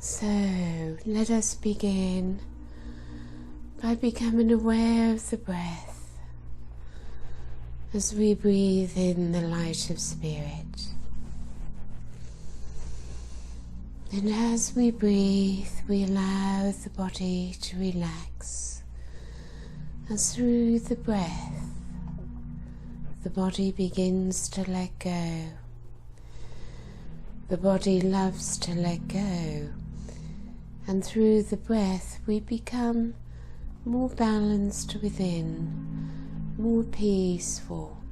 So let us begin by becoming aware of the breath as we breathe in the light of spirit. And as we breathe, we allow the body to relax. As through the breath, the body begins to let go. The body loves to let go. And through the breath, we become more balanced within, more peaceful,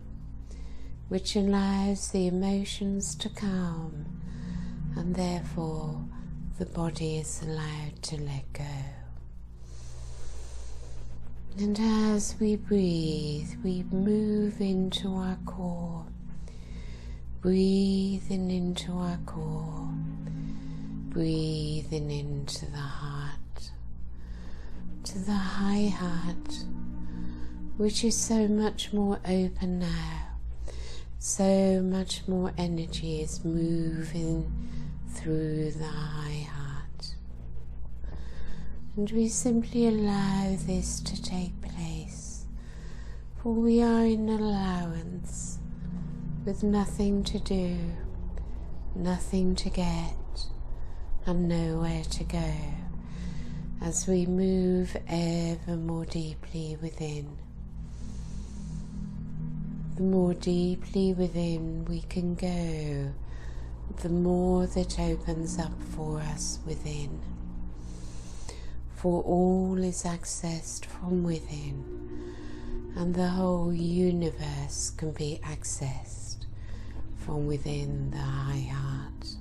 which allows the emotions to calm, and therefore the body is allowed to let go. And as we breathe, we move into our core, breathing into our core, breathing into the heart, to the high heart, which is so much more open now. So much more energy is moving through the high heart. And we simply allow this to take place, for we are in allowance, with nothing to do, nothing to get, and nowhere to go, as we move ever more deeply within. The more deeply within we can go, the more that opens up for us within. For all is accessed from within, and the whole universe can be accessed from within the high heart.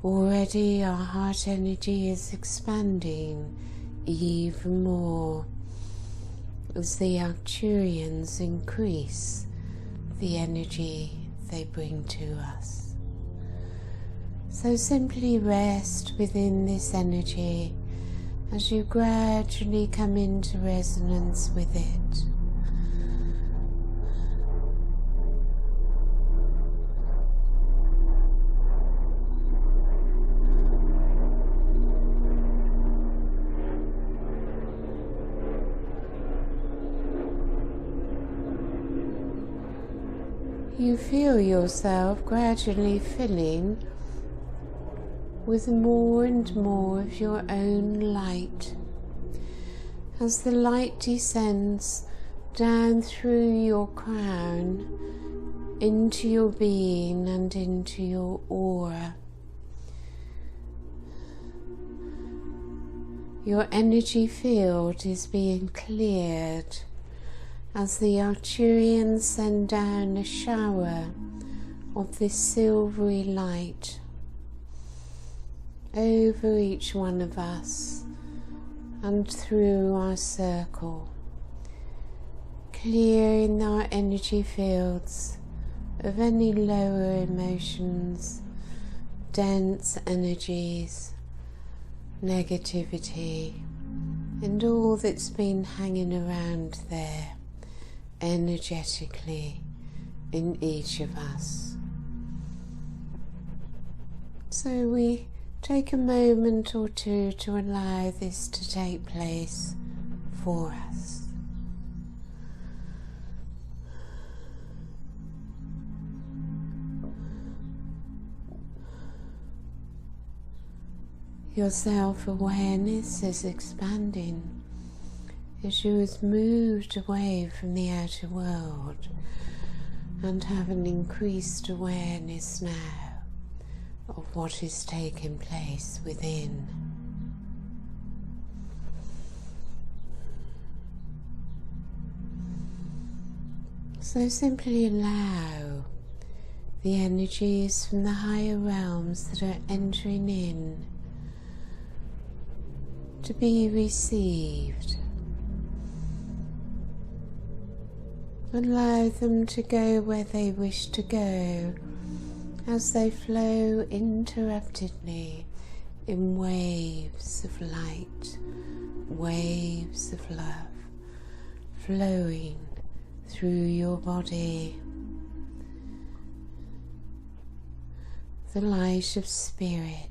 Already our heart energy is expanding even more as the Arcturians increase the energy they bring to us. So simply rest within this energy as you gradually come into resonance with it. You feel yourself gradually filling with more and more of your own light. As the light descends down through your crown into your being and into your aura, your energy field is being cleared as the Arcturians send down a shower of this silvery light over each one of us and through our circle, clearing our energy fields of any lower emotions, dense energies, negativity, and all that's been hanging around there energetically in each of us. So we take a moment or two to allow this to take place for us. Your self-awareness is expanding as you have moved away from the outer world and have an increased awareness now of what is taking place within. So simply allow the energies from the higher realms that are entering in to be received. Allow them to go where they wish to go as they flow interruptedly in waves of light, waves of love, flowing through your body, the light of spirit.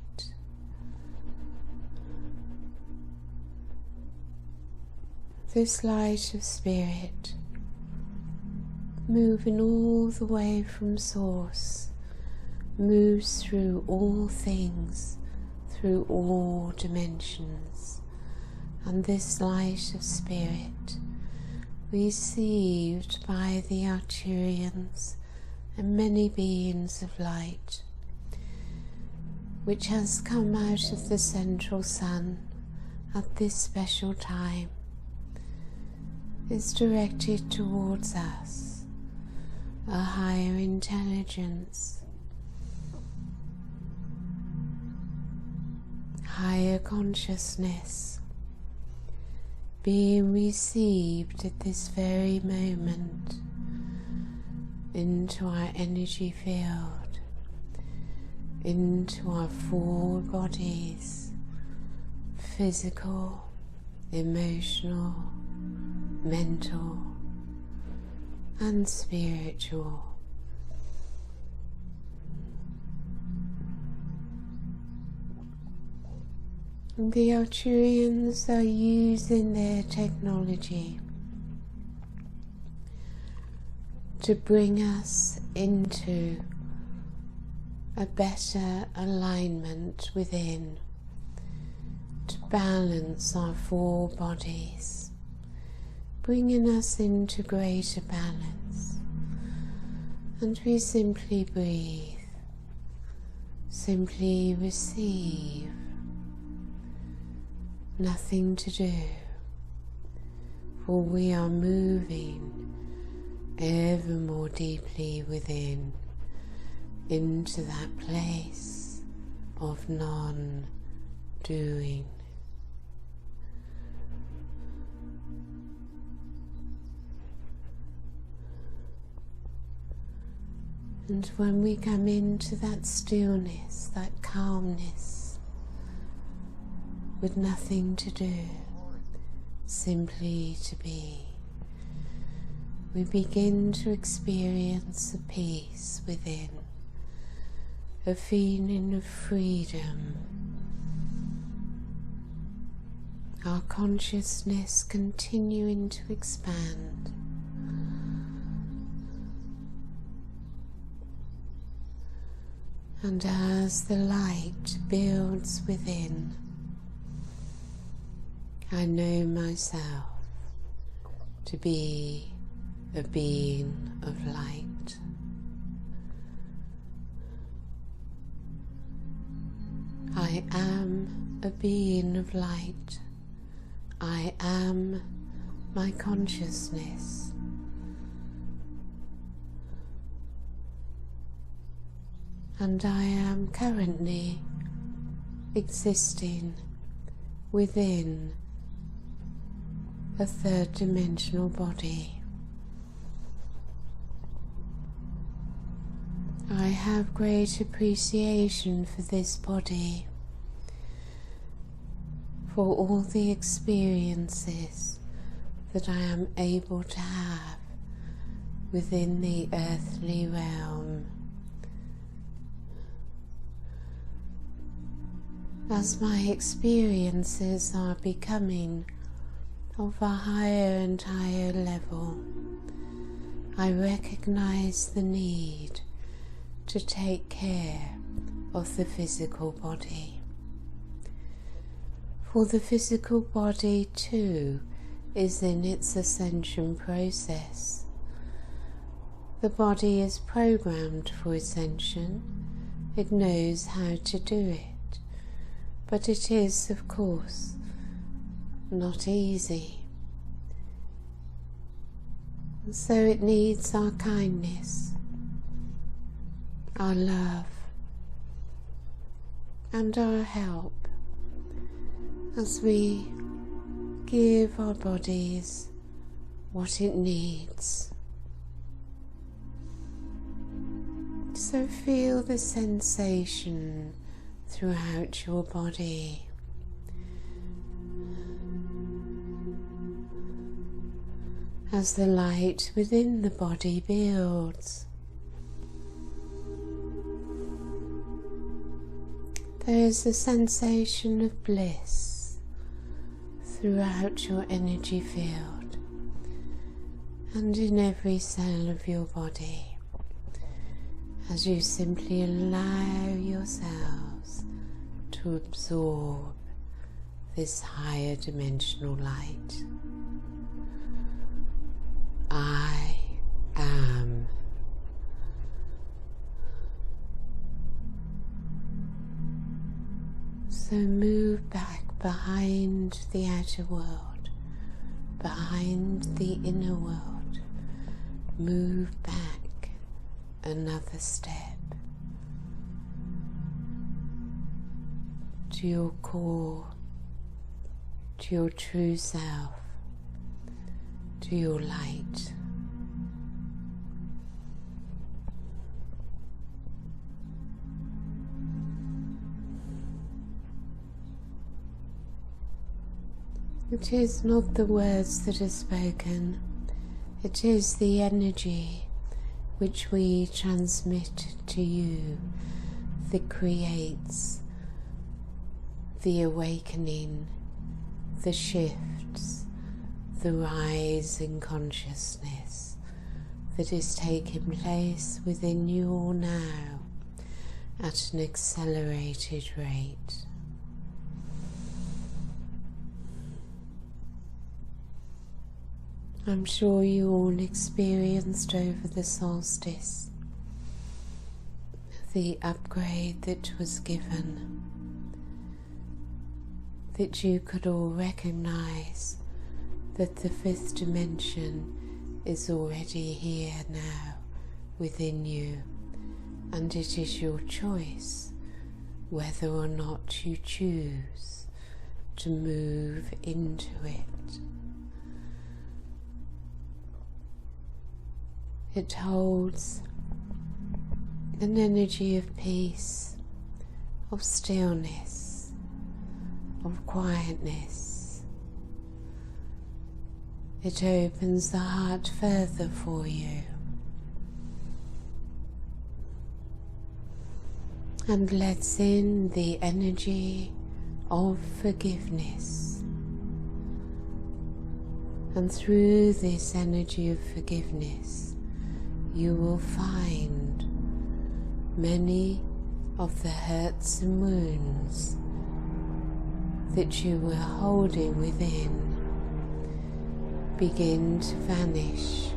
This light of spirit, moving all the way from source, moves through all things, through all dimensions, and this light of spirit, received by the Arcturians and many beings of light, which has come out of the central sun at this special time, is directed towards us, a higher intelligence, higher consciousness, being received at this very moment into our energy field, into our 4 bodies, physical, emotional, mental and spiritual. And the Arcturians are using their technology to bring us into a better alignment within, to balance our 4 bodies, bringing us into greater balance. And we simply breathe, simply receive, nothing to do, for we are moving ever more deeply within, into that place of non-doing. And when we come into that stillness, that calmness, with nothing to do, simply to be, we begin to experience a peace within, a feeling of freedom. Our consciousness continuing to expand. And as the light builds within, I know myself to be a being of light. I am a being of light. I am my consciousness. And I am currently existing within a 3rd dimensional body. I have great appreciation for this body, for all the experiences that I am able to have within the earthly realm. As my experiences are becoming of a higher and higher level, I recognize the need to take care of the physical body. For the physical body too is in its ascension process. The body is programmed for ascension. It knows how to do it. But it is, of course, not easy. And so it needs our kindness, our love, and our help as we give our bodies what it needs. So feel the sensation throughout your body. As the light within the body builds, there is a sensation of bliss throughout your energy field and in every cell of your body as you simply allow yourselves to absorb this higher dimensional light. I am. So move back behind the outer world, behind the inner world. Move back another step to your core, to your true self, to your light. It is not the words that are spoken, it is the energy which we transmit to you that creates the awakening, the shifts, the rise in consciousness that is taking place within you all now at an accelerated rate. I'm sure you all experienced over the solstice the upgrade that was given, that you could all recognize that the fifth dimension is already here now within you, and it is your choice whether or not you choose to move into it. It holds an energy of peace, of stillness, of quietness. It opens the heart further for you and lets in the energy of forgiveness. And through this energy of forgiveness, you will find many of the hurts and wounds that you were holding within begin to vanish.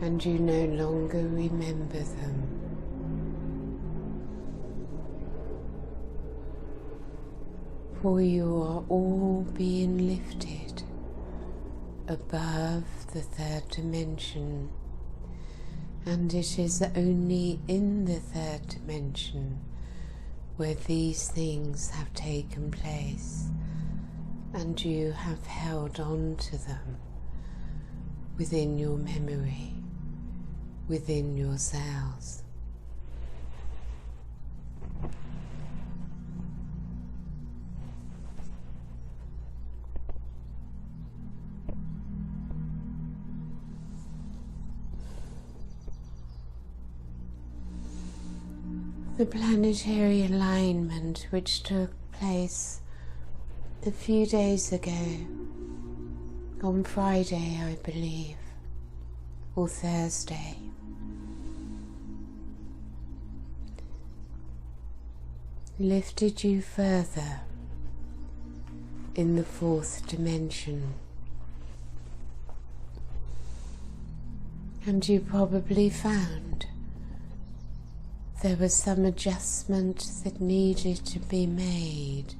And you no longer remember them. For you are all being lifted above the third dimension, and it is only in the third dimension where these things have taken place, and you have held on to them within your memory, within your cells. The planetary alignment which took place a few days ago, on Friday I believe, or Thursday, lifted you further in the fourth dimension. And you probably found there was some adjustment that needed to be made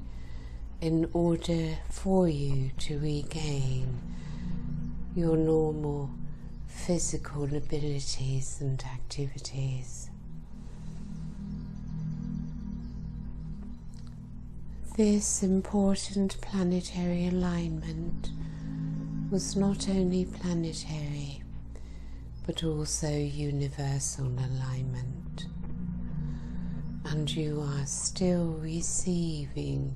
in order for you to regain your normal physical abilities and activities. This important planetary alignment was not only planetary, but also universal alignment. And you are still receiving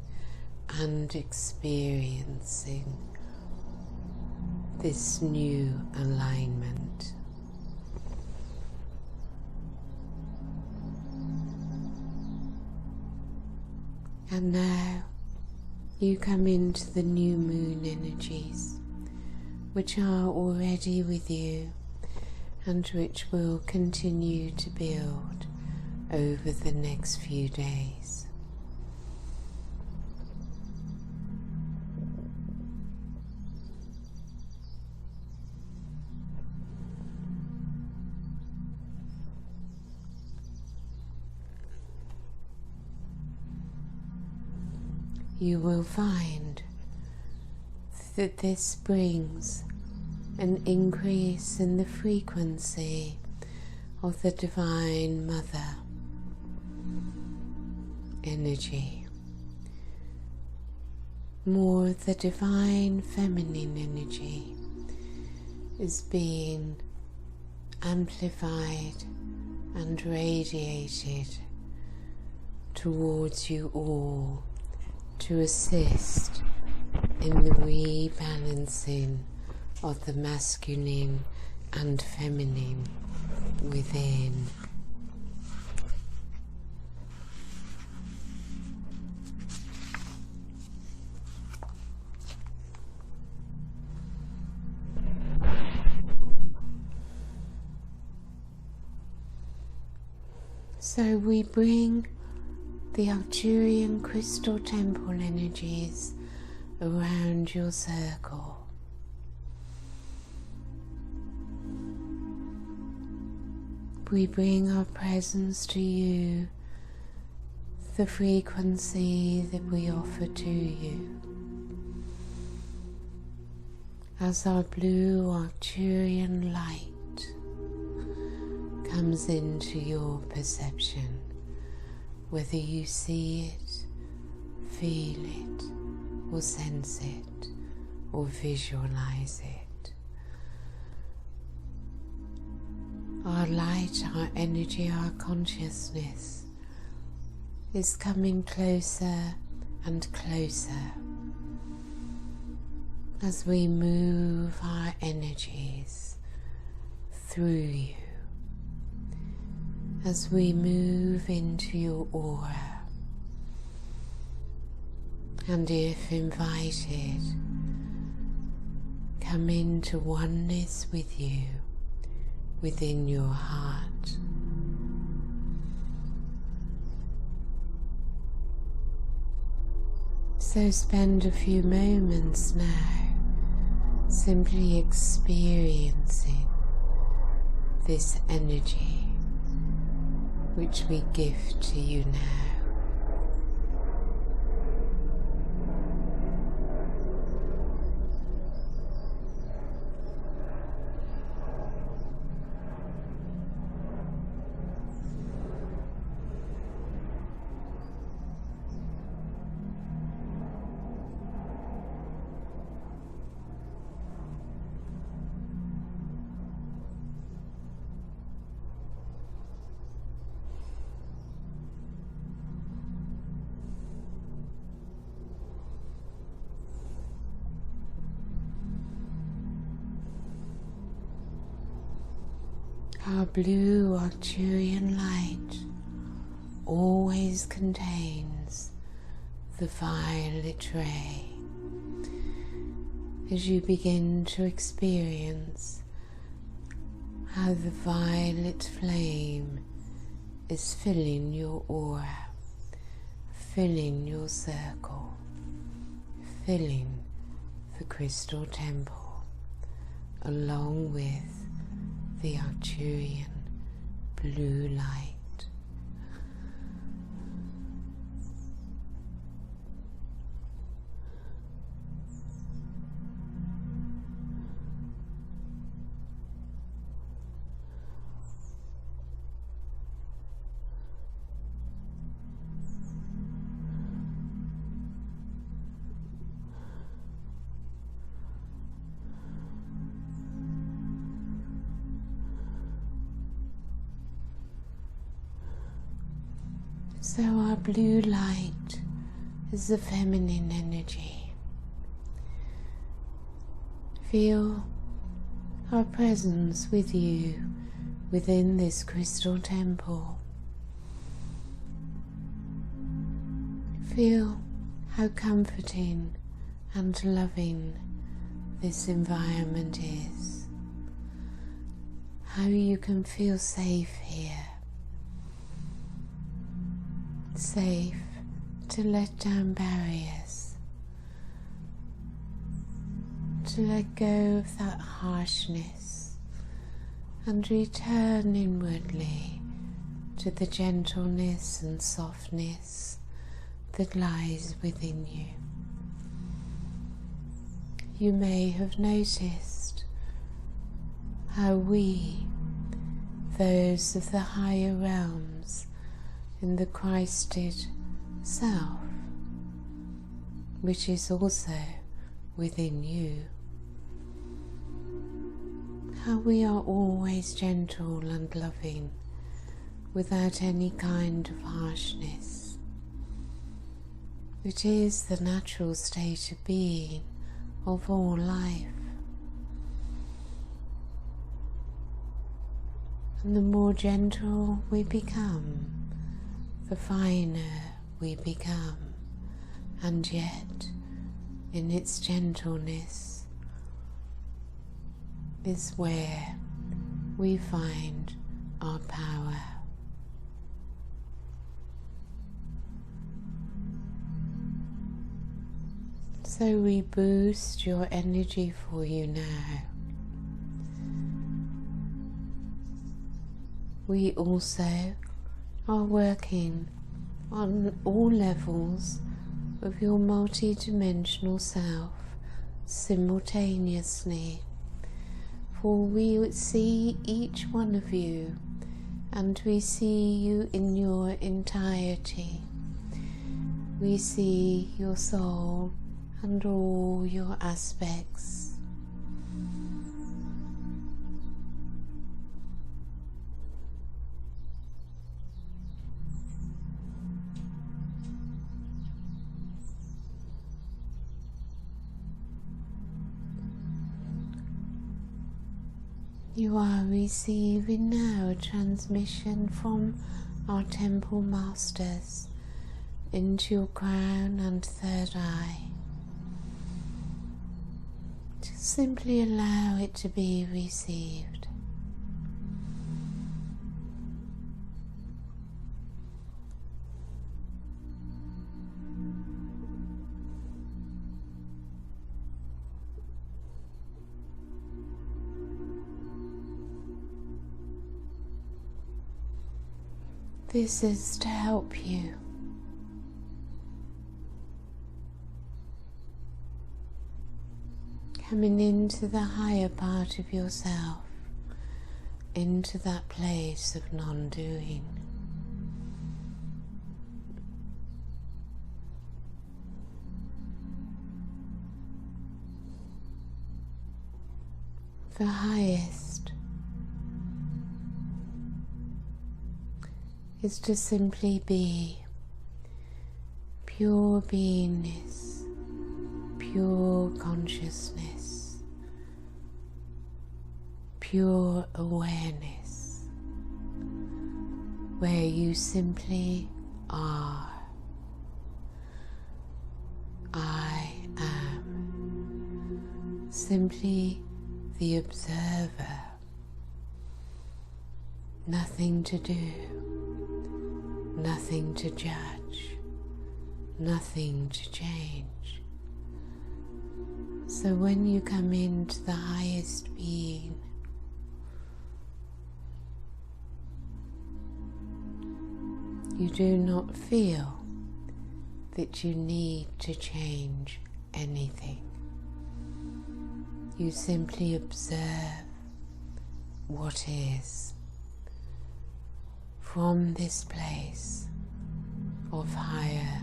and experiencing this new alignment. And now you come into the new moon energies, which are already with you and which will continue to build over the next few days. You will find that this brings an increase in the frequency of the Divine Mother energy. More of the Divine Feminine energy is being amplified and radiated towards you all to assist in the rebalancing of the masculine and feminine within. So we bring the Arcturian crystal temple energies around your circle. We bring our presence to you, the frequency that we offer to you. As our blue Arcturian light comes into your perception, whether you see it, feel it, or sense it, or visualize it. Our light, our energy, our consciousness is coming closer and closer as we move our energies through you, as we move into your aura, and if invited, come into oneness with you within your heart. So spend a few moments now simply experiencing this energy which we give to you now. Our blue Arcturian light always contains the violet ray. As you begin to experience how the violet flame is filling your aura, filling your circle, filling the crystal temple, along with the Arcturian blue light. So our blue light is the feminine energy. Feel our presence with you within this crystal temple. Feel how comforting and loving this environment is. How you can feel safe here. Safe to let down barriers. To let go of that harshness and return inwardly to the gentleness and softness that lies within you. You may have noticed how we, those of the higher realms in the Christed self, which is also within you, how we are always gentle and loving without any kind of harshness. It is the natural state of being of all life. And the more gentle we become, the finer we become, and yet in its gentleness is where we find our power. So we boost your energy for you now. We also are working on all levels of your multi-dimensional self simultaneously, for we see each one of you and we see you in your entirety. We see your soul and all your aspects. You are receiving now a transmission from our temple masters into your crown and third eye. Just simply allow it to be received. This is to help you coming into the higher part of yourself, into that place of non-doing. The highest is to simply be pure beingness, pure consciousness, pure awareness, where you simply are. I am simply the observer, nothing to do, nothing to judge, nothing to change. So when you come into the highest being, you do not feel that you need to change anything. You simply observe what is from this place of higher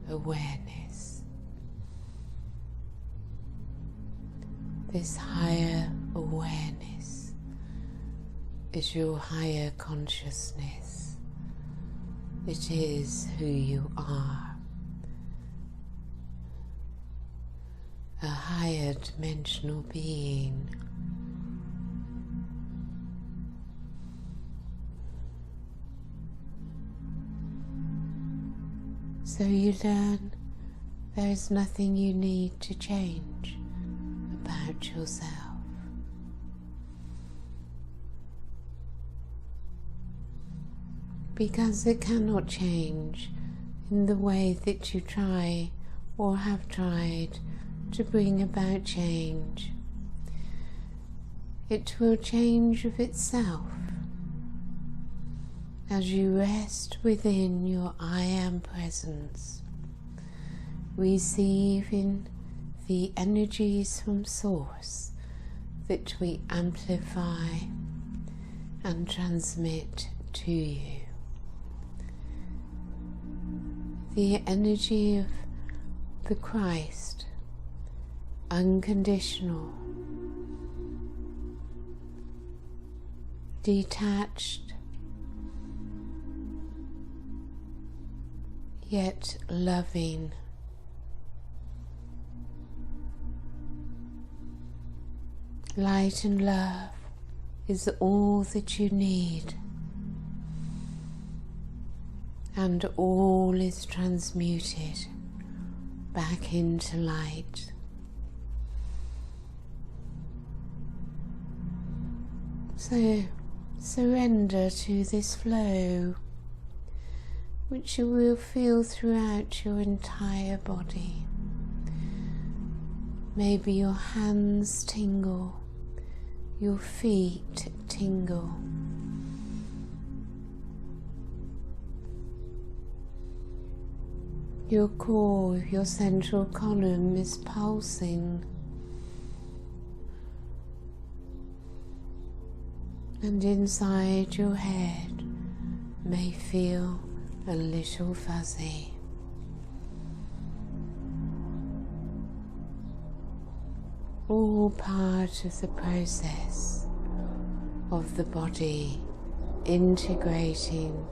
awareness. This higher awareness is your higher consciousness. It is who you are. A higher dimensional being. So you learn there is nothing you need to change about yourself. Because it cannot change in the way that you try or have tried to bring about change. It will change of itself as you rest within your I Am presence, receiving the energies from Source that we amplify and transmit to you. The energy of the Christ, unconditional, detached, yet loving. Light and love is all that you need, and all is transmuted back into light. So surrender to this flow, which you will feel throughout your entire body. Maybe your hands tingle, your feet tingle. Your core, your central column is pulsing, and inside your head may feel a little fuzzy. All part of the process of the body integrating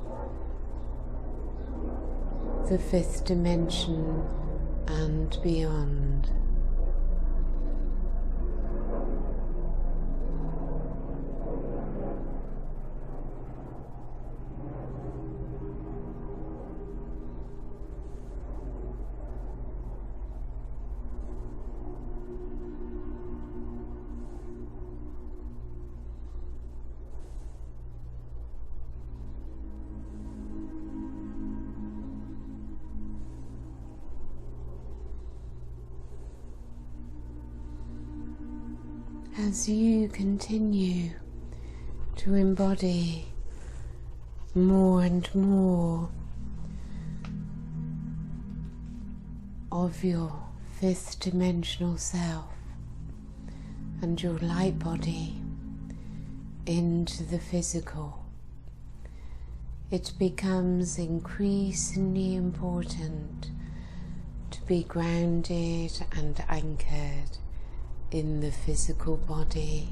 the fifth dimension and beyond. As you continue to embody more and more of your fifth dimensional self and your light body into the physical, it becomes increasingly important to be grounded and anchored in the physical body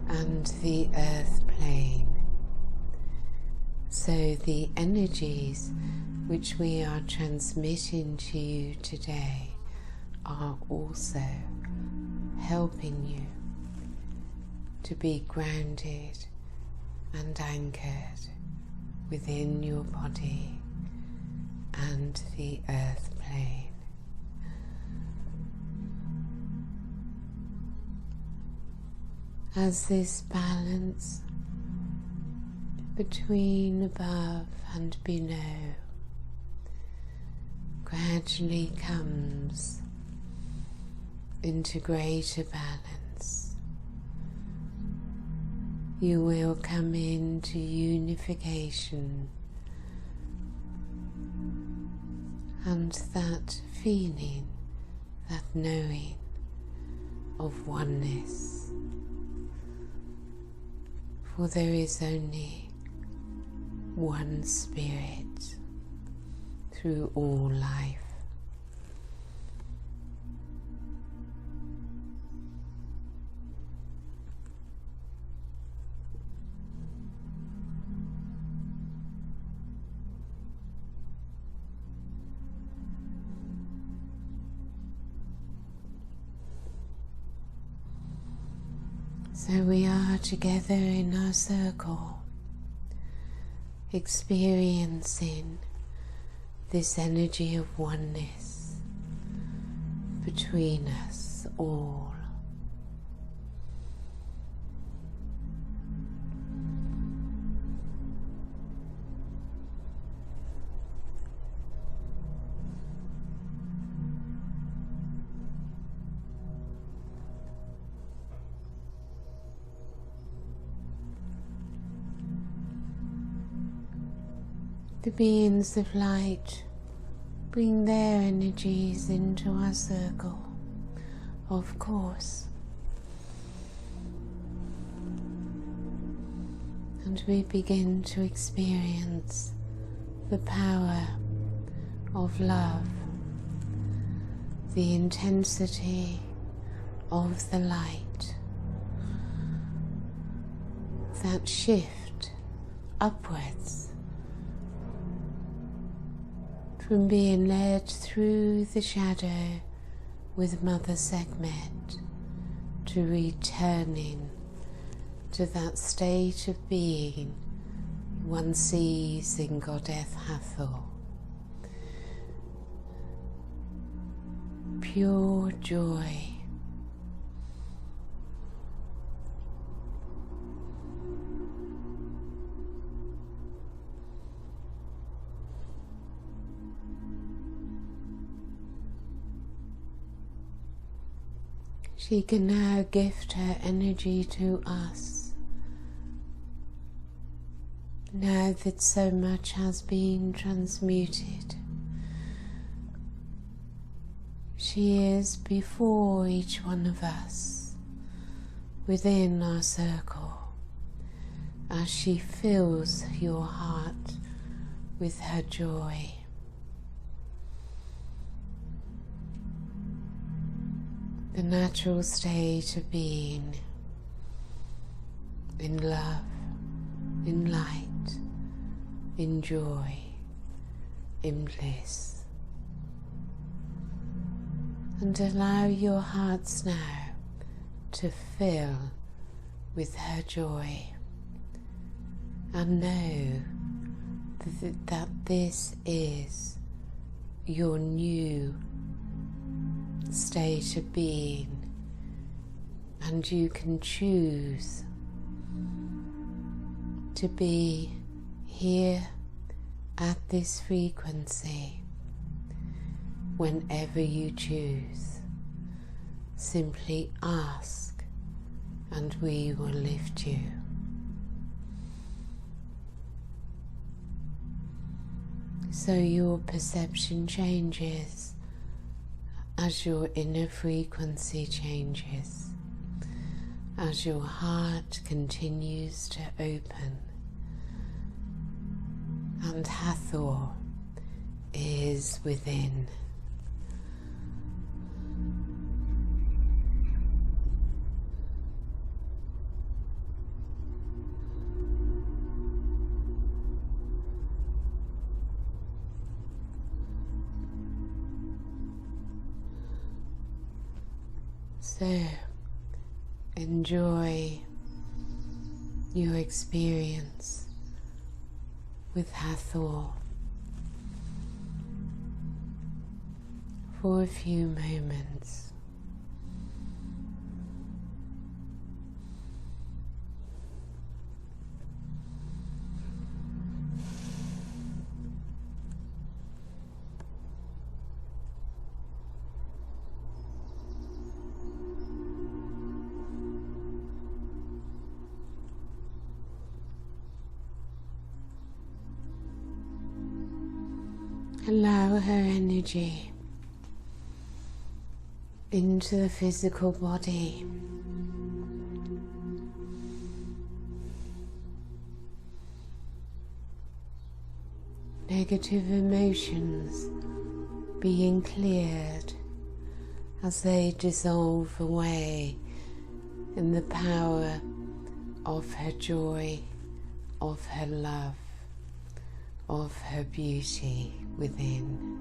and the earth plane. So the energies which we are transmitting to you today are also helping you to be grounded and anchored within your body and the earth plane. As this balance between above and below gradually comes into greater balance, you will come into unification, and that feeling, that knowing of oneness. For there is only one spirit through all life. So we are together in our circle, experiencing this energy of oneness between us all. The beings of light bring their energies into our circle, of course, and we begin to experience the power of love, the intensity of the light, that shift upwards from being led through the shadow with Mother Sekhmet to returning to that state of being one sees in Goddess Hathor. Pure joy. She can now gift her energy to us, now that so much has been transmuted. She is before each one of us, within our circle, as she fills your heart with her joy. The natural state of being in love, in light, in joy, in bliss. And allow your hearts now to fill with her joy, and know that this is your new state of being, and you can choose to be here at this frequency whenever you choose. Simply ask and we will lift you. So your perception changes as your inner frequency changes, as your heart continues to open, and Hathor is within. So, enjoy your experience with Hathor for a few moments. Allow her energy into the physical body. Negative emotions being cleared as they dissolve away in the power of her joy, of her love, of her beauty within.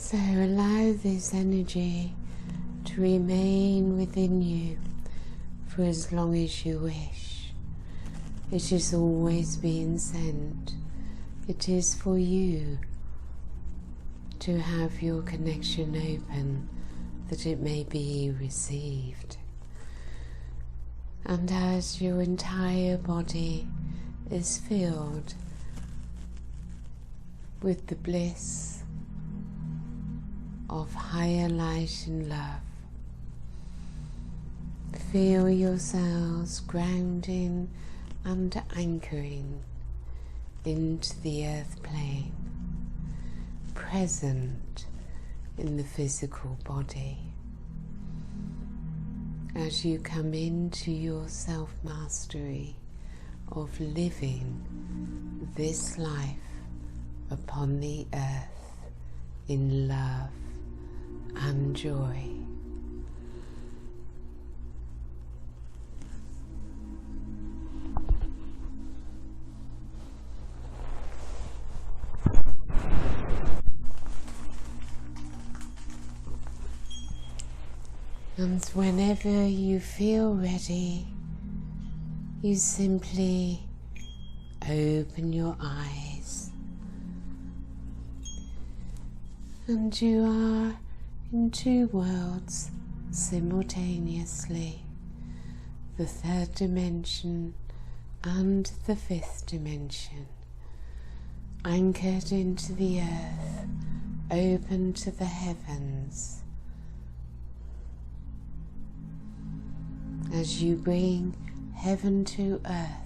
So allow this energy to remain within you for as long as you wish. It is always being sent. It is for you to have your connection open, that it may be received. And as your entire body is filled with the bliss of higher light and love, feel yourselves grounding and anchoring into the earth plane, present in the physical body. As you come into your self-mastery of living this life upon the earth in love and joy. And whenever you feel ready, you simply open your eyes, and you are in two worlds simultaneously, the third dimension and the fifth dimension, anchored into the earth, open to the heavens. As you bring heaven to earth,